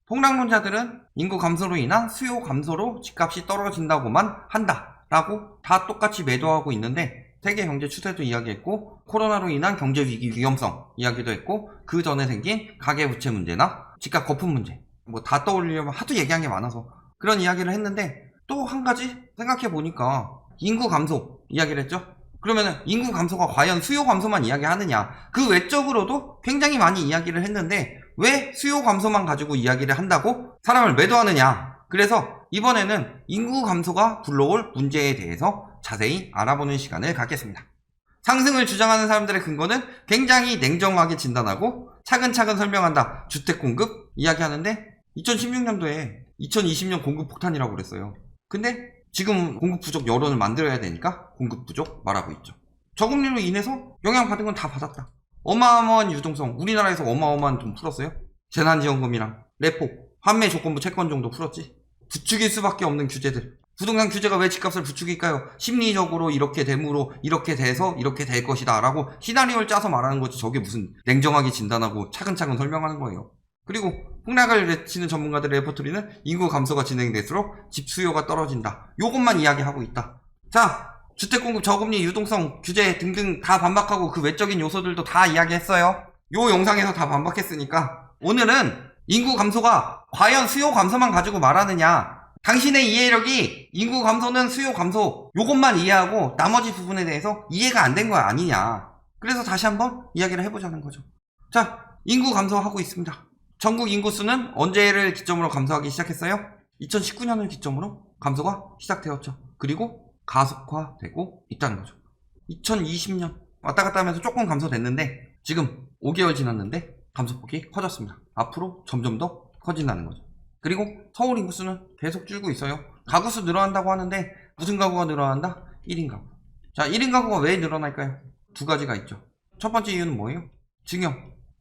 폭락론자들은 인구 감소로 인한 수요 감소로 집값이 떨어진다고만 한다 라고 다 똑같이 매도하고 있는데, 세계 경제 추세도 이야기했고 코로나로 인한 경제 위기 위험성 이야기도 했고 그 전에 생긴 가계부채 문제나 집값 거품 문제 뭐 다 떠올리려면 하도 얘기한 게 많아서 그런 이야기를 했는데, 또 한 가지 생각해 보니까 인구 감소 이야기를 했죠. 그러면은 인구 감소가 과연 수요 감소만 이야기하느냐, 그 외적으로도 굉장히 많이 이야기를 했는데 왜 수요 감소만 가지고 이야기를 한다고 사람을 매도하느냐. 그래서 이번에는 인구 감소가 불러올 문제에 대해서 자세히 알아보는 시간을 갖겠습니다. 상승을 주장하는 사람들의 근거는 굉장히 냉정하게 진단하고 차근차근 설명한다. 주택 공급 이야기하는데 2016년도에 2020년 공급 폭탄이라고 그랬어요. 근데 지금 공급 부족 여론을 만들어야 되니까 공급 부족 말하고 있죠. 저금리로 인해서 영향받은 건 다 받았다. 어마어마한 유동성, 우리나라에서 어마어마한 돈 풀었어요. 재난지원금이랑 레포, 환매 조건부 채권 정도 풀었지. 부추길 수밖에 없는 규제들. 부동산 규제가 왜 집값을 부추길까요? 심리적으로 이렇게 됨으로 이렇게 돼서 이렇게 될 것이다 라고 시나리오를 짜서 말하는 거지, 저게 무슨 냉정하게 진단하고 차근차근 설명하는 거예요. 그리고 폭락을 외치는 전문가들의 레포토리는 인구 감소가 진행될수록 집 수요가 떨어진다, 요것만 이야기하고 있다. 자, 주택공급, 저금리, 유동성, 규제 등등 다 반박하고 그 외적인 요소들도 다 이야기했어요. 요 영상에서 다 반박했으니까 오늘은 인구 감소가 과연 수요 감소만 가지고 말하느냐, 당신의 이해력이 인구 감소는 수요 감소 요것만 이해하고 나머지 부분에 대해서 이해가 안 된 거 아니냐, 그래서 다시 한번 이야기를 해보자는 거죠. 자, 인구 감소하고 있습니다. 전국 인구수는 언제를 기점으로 감소하기 시작했어요? 2019년을 기점으로 감소가 시작되었죠. 그리고 가속화되고 있다는 거죠. 2020년 왔다 갔다 하면서 조금 감소됐는데 지금 5개월 지났는데 감소폭이 커졌습니다. 앞으로 점점 더 커진다는 거죠. 그리고 서울 인구수는 계속 줄고 있어요. 가구수 늘어난다고 하는데 무슨 가구가 늘어난다? 1인 가구. 자, 1인 가구가 왜 늘어날까요? 두 가지가 있죠. 첫 번째 이유는 뭐예요? 증여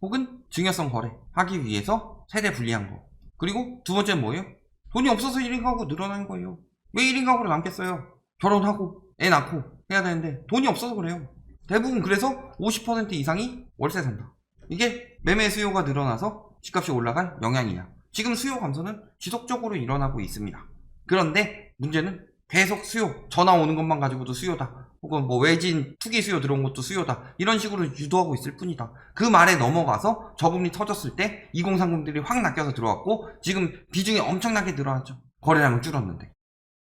혹은 증여성 거래 하기 위해서 세대 분리한 거. 그리고 두 번째는 뭐예요? 돈이 없어서 1인 가구 늘어나는 거예요. 왜 1인 가구로 남겠어요? 결혼하고 애 낳고 해야 되는데 돈이 없어서 그래요. 대부분 그래서 50% 이상이 월세 산다. 이게 매매 수요가 늘어나서 집값이 올라갈 영향이냐. 지금 수요 감소는 지속적으로 일어나고 있습니다. 그런데 문제는 계속 수요, 전화 오는 것만 가지고도 수요다, 혹은 뭐 외진 투기 수요 들어온 것도 수요다, 이런 식으로 유도하고 있을 뿐이다. 그 말에 넘어가서 저금리 터졌을 때 2030들이 확 낚여서 들어왔고 지금 비중이 엄청나게 늘어났죠. 거래량은 줄었는데.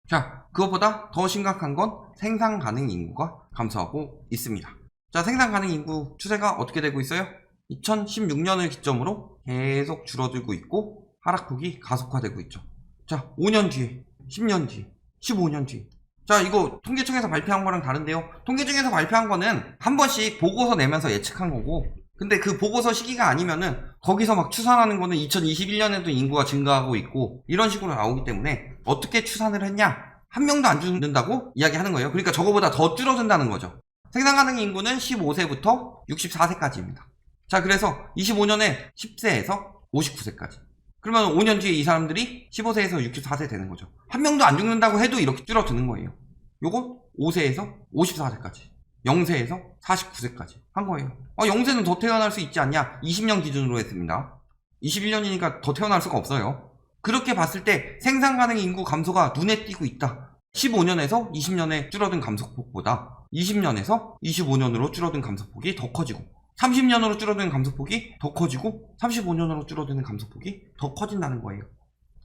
자, 그것보다 더 심각한 건 생산 가능 인구가 감소하고 있습니다. 자, 생산 가능 인구 추세가 어떻게 되고 있어요? 2016년을 기점으로 계속 줄어들고 있고 하락폭이 가속화되고 있죠. 자, 5년 뒤에, 10년 뒤에, 15년 뒤에. 자, 이거 통계청에서 발표한 거랑 다른데요. 통계청에서 발표한 거는 한 번씩 보고서 내면서 예측한 거고, 근데 그 보고서 시기가 아니면은 거기서 막 추산하는 거는 2021년에도 인구가 증가하고 있고 이런 식으로 나오기 때문에 어떻게 추산을 했냐? 한 명도 안 죽는다고 이야기하는 거예요. 그러니까 저거보다 더 줄어든다는 거죠. 생산 가능 인구는 15세부터 64세까지입니다. 자, 그래서 25년에 10세에서 59세까지. 그러면 5년 뒤에 이 사람들이 15세에서 64세 되는 거죠. 한 명도 안 죽는다고 해도 이렇게 줄어드는 거예요. 요거 5세에서 54세까지, 0세에서 49세까지 한 거예요. 0세는 더 태어날 수 있지 않냐? 20년 기준으로 했습니다. 21년이니까 더 태어날 수가 없어요. 그렇게 봤을 때 생산 가능 인구 감소가 눈에 띄고 있다. 15년에서 20년에 줄어든 감소폭보다 20년에서 25년으로 줄어든 감소폭이 더 커지고, 30년으로 줄어드는 감소폭이 더 커지고, 35년으로 줄어드는 감소폭이 더 커진다는 거예요.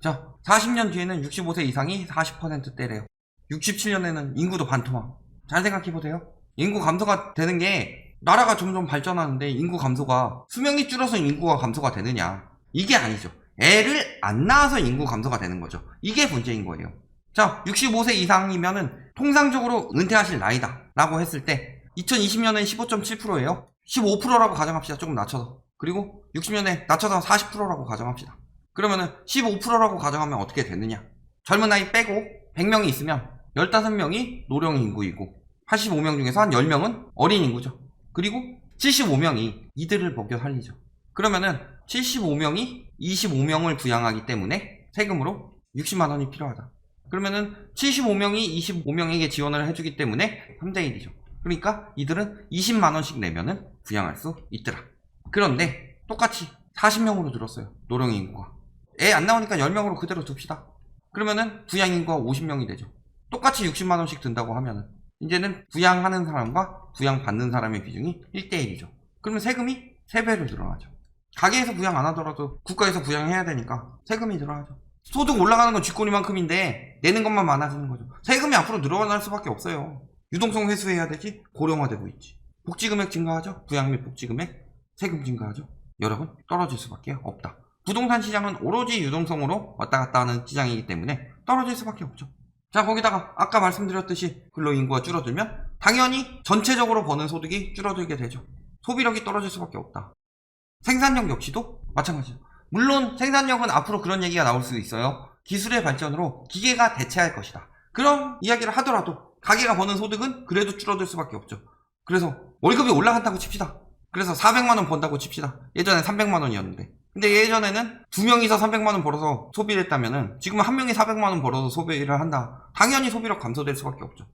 자, 40년 뒤에는 65세 이상이 40%대래요. 67년에는 인구도 반토막. 잘 생각해보세요. 인구 감소가 되는 게 나라가 점점 발전하는데 인구 감소가 수명이 줄어서 인구가 감소가 되느냐? 이게 아니죠. 애를 안 낳아서 인구 감소가 되는 거죠. 이게 문제인 거예요. 자, 65세 이상이면은 통상적으로 은퇴하실 나이다 라고 했을 때 2020년엔 15.7%예요. 15%라고 가정합시다. 조금 낮춰서. 그리고 60년에 낮춰서 40%라고 가정합시다. 그러면은 15%라고 가정하면 어떻게 되느냐? 젊은 나이 빼고 100명이 있으면 15명이 노령 인구이고 85명 중에서 한 10명은 어린 인구죠. 그리고 75명이 이들을 먹여 살리죠. 그러면은 75명이 25명을 부양하기 때문에 세금으로 60만 원이 필요하다. 그러면은 75명이 25명에게 지원을 해주기 때문에 3대1이죠. 그러니까 이들은 20만 원씩 내면은 부양할 수 있더라. 그런데 똑같이 40명으로 늘었어요. 노령 인구가. 애 안 나오니까 10명으로 그대로 둡시다. 그러면은 부양 인구가 50명이 되죠. 똑같이 60만원씩 든다고 하면은 이제는 부양하는 사람과 부양받는 사람의 비중이 1대1이죠. 그러면 세금이 3배로 늘어나죠. 가게에서 부양 안 하더라도 국가에서 부양해야 되니까 세금이 늘어나죠. 소득 올라가는 건 쥐꼬리만큼인데 내는 것만 많아지는 거죠. 세금이 앞으로 늘어날 수밖에 없어요. 유동성 회수해야 되지, 고령화되고 있지. 복지금액 증가하죠. 부양 및 복지금액, 세금 증가하죠. 여러분, 떨어질 수밖에 없다. 부동산 시장은 오로지 유동성으로 왔다 갔다 하는 시장이기 때문에 떨어질 수밖에 없죠. 자, 거기다가 아까 말씀드렸듯이 근로인구가 줄어들면 당연히 전체적으로 버는 소득이 줄어들게 되죠. 소비력이 떨어질 수밖에 없다. 생산력 역시도 마찬가지죠. 물론 생산력은 앞으로 그런 얘기가 나올 수 있어요. 기술의 발전으로 기계가 대체할 것이다. 그런 이야기를 하더라도 가게가 버는 소득은 그래도 줄어들 수밖에 없죠. 그래서 월급이 올라간다고 칩시다. 그래서 400만원 번다고 칩시다. 예전엔 300만원이었는데. 근데 예전에는 2명이서 300만원 벌어서 소비를 했다면은 지금은 1명이 400만원 벌어서 소비를 한다. 당연히 소비력 감소될 수밖에 없죠.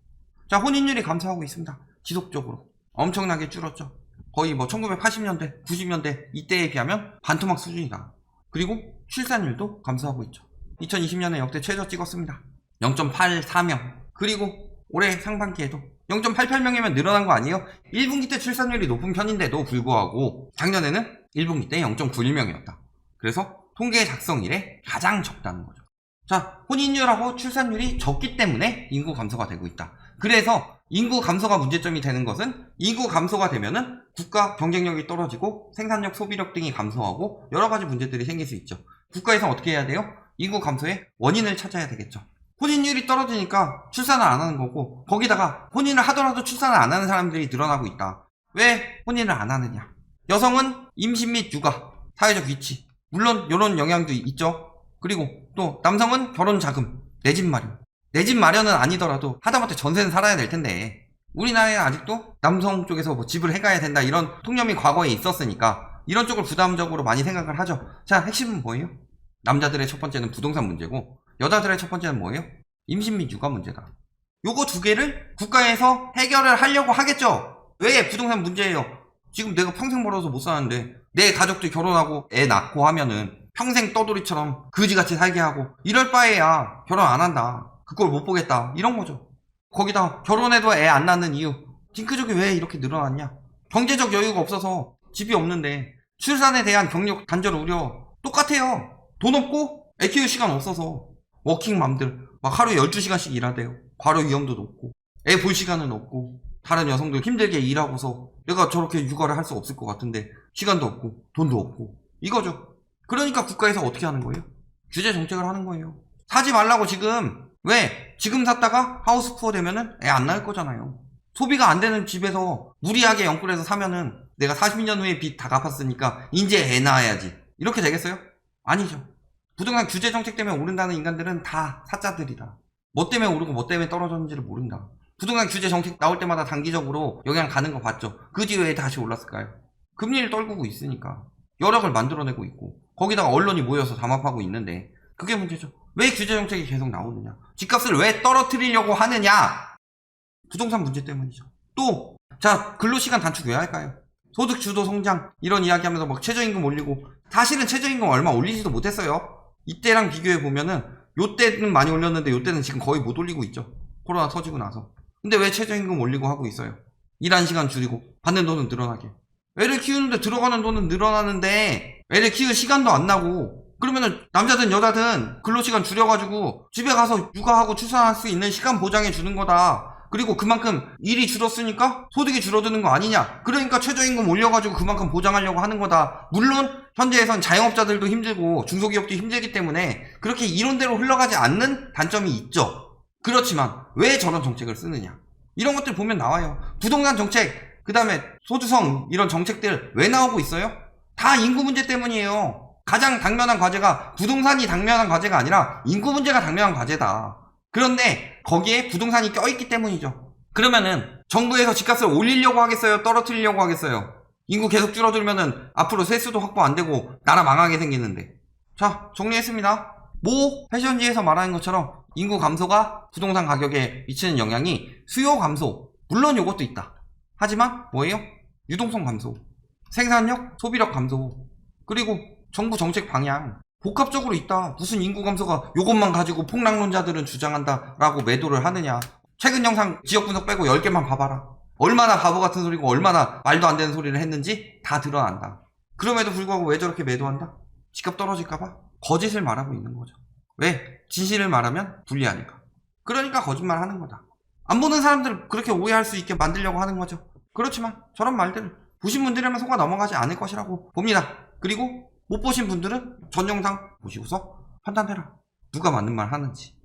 자, 혼인율이 감소하고 있습니다. 지속적으로. 엄청나게 줄었죠. 거의 뭐 1980년대, 90년대 이때에 비하면 반토막 수준이다. 그리고 출산율도 감소하고 있죠. 2020년에 역대 최저 찍었습니다. 0.84명. 그리고 올해 상반기에도 0.88명이면 늘어난 거 아니에요? 1분기 때 출산율이 높은 편인데도 불구하고 작년에는 1분기 때 0.91명이었다. 그래서 통계 작성 이래 가장 적다는 거죠. 자, 혼인율하고 출산율이 적기 때문에 인구 감소가 되고 있다. 그래서 인구 감소가 문제점이 되는 것은 인구 감소가 되면은 국가 경쟁력이 떨어지고 생산력, 소비력 등이 감소하고 여러 가지 문제들이 생길 수 있죠. 국가에서 어떻게 해야 돼요? 인구 감소의 원인을 찾아야 되겠죠. 혼인율이 떨어지니까 출산을 안 하는 거고 거기다가 혼인을 하더라도 출산을 안 하는 사람들이 늘어나고 있다. 왜 혼인을 안 하느냐? 여성은 임신 및 육아, 사회적 위치 물론 이런 영향도 있죠. 그리고 또 남성은 결혼 자금, 내 집 마련. 내 집 마련은 아니더라도 하다못해 전세는 살아야 될 텐데 우리나라에는 아직도 남성 쪽에서 뭐 집을 해가야 된다 이런 통념이 과거에 있었으니까 이런 쪽을 부담적으로 많이 생각을 하죠. 자, 핵심은 뭐예요? 남자들의 첫 번째는 부동산 문제고 여자들의 첫 번째는 뭐예요? 임신 및 육아 문제다. 요거 두 개를 국가에서 해결을 하려고 하겠죠. 왜? 부동산 문제예요. 지금 내가 평생 벌어서 못 사는데 내 가족들 결혼하고 애 낳고 하면은 평생 떠돌이처럼 그지같이 살게 하고 이럴 바에야 결혼 안 한다. 그걸 못 보겠다. 이런 거죠. 거기다 결혼해도 애 안 낳는 이유. 딩크족이 왜 이렇게 늘어났냐? 경제적 여유가 없어서 집이 없는데 출산에 대한 경력 단절 우려 똑같아요. 돈 없고 애 키울 시간 없어서 워킹맘들 막 하루에 12시간씩 일하대요. 과로 위험도 높고 애 볼 시간은 없고 다른 여성들 힘들게 일하고서 내가 저렇게 육아를 할 수 없을 것 같은데 시간도 없고 돈도 없고 이거죠. 그러니까 국가에서 어떻게 하는 거예요? 규제 정책을 하는 거예요. 사지 말라고 지금. 왜? 지금 샀다가 하우스푸어 되면은 애 안 낳을 거잖아요. 소비가 안 되는 집에서 무리하게 영끌해서 사면은 내가 40년 후에 빚 다 갚았으니까 이제 애 낳아야지. 이렇게 되겠어요? 아니죠. 부동산 규제 정책 때문에 오른다는 인간들은 다 사자들이다. 뭐 때문에 오르고 뭐 때문에 떨어졌는지를 모른다. 부동산 규제 정책 나올 때마다 단기적으로 영향 가는 거 봤죠. 그 뒤에 왜 다시 올랐을까요? 금리를 떨구고 있으니까 여력을 만들어내고 있고 거기다가 언론이 모여서 담합하고 있는데 그게 문제죠. 왜 규제 정책이 계속 나오느냐? 집값을 왜 떨어뜨리려고 하느냐? 부동산 문제 때문이죠. 또, 자, 근로시간 단축 왜 할까요? 소득 주도 성장 이런 이야기 하면서 막 최저임금 올리고 사실은 최저임금 얼마 올리지도 못했어요. 이때랑 비교해 보면은 요때는 많이 올렸는데 요때는 지금 거의 못 올리고 있죠. 코로나 터지고 나서. 근데 왜 최저임금 올리고 하고 있어요? 일하는 시간 줄이고 받는 돈은 늘어나게. 애를 키우는데 들어가는 돈은 늘어나는데 애를 키울 시간도 안 나고 그러면은 남자든 여자든 근로시간 줄여가지고 집에 가서 육아하고 출산할 수 있는 시간 보장해 주는 거다. 그리고 그만큼 일이 줄었으니까 소득이 줄어드는 거 아니냐. 그러니까 최저임금 올려가지고 그만큼 보장하려고 하는 거다. 물론 현재에선 자영업자들도 힘들고 중소기업도 힘들기 때문에 그렇게 이론대로 흘러가지 않는 단점이 있죠. 그렇지만 왜 저런 정책을 쓰느냐. 이런 것들 보면 나와요. 부동산 정책, 그 다음에 소주성 이런 정책들 왜 나오고 있어요? 다 인구 문제 때문이에요. 가장 당면한 과제가 부동산이 당면한 과제가 아니라 인구 문제가 당면한 과제다. 그런데 거기에 부동산이 껴있기 때문이죠. 그러면은 정부에서 집값을 올리려고 하겠어요? 떨어뜨리려고 하겠어요? 인구 계속 줄어들면은 앞으로 세수도 확보 안 되고 나라 망하게 생기는데. 자, 정리했습니다. 모 패션지에서 말하는 것처럼 인구 감소가 부동산 가격에 미치는 영향이 수요 감소, 물론 요것도 있다. 하지만 뭐예요? 유동성 감소. 생산력, 소비력 감소, 그리고 정부 정책 방향 복합적으로 있다. 무슨 인구 감소가 요것만 가지고 폭락론자들은 주장한다라고 매도를 하느냐. 최근 영상 지역 분석 빼고 10개만 봐봐라. 얼마나 바보 같은 소리고 얼마나 말도 안 되는 소리를 했는지 다 드러난다. 그럼에도 불구하고 왜 저렇게 매도한다? 집값 떨어질까봐? 거짓을 말하고 있는 거죠. 왜? 진실을 말하면 불리하니까. 그러니까 거짓말 하는 거다. 안 보는 사람들을 그렇게 오해할 수 있게 만들려고 하는 거죠. 그렇지만 저런 말들을 보신 분들이라면 속아 넘어가지 않을 것이라고 봅니다. 그리고 못 보신 분들은 전 영상 보시고서 판단해라. 누가 맞는 말 하는지.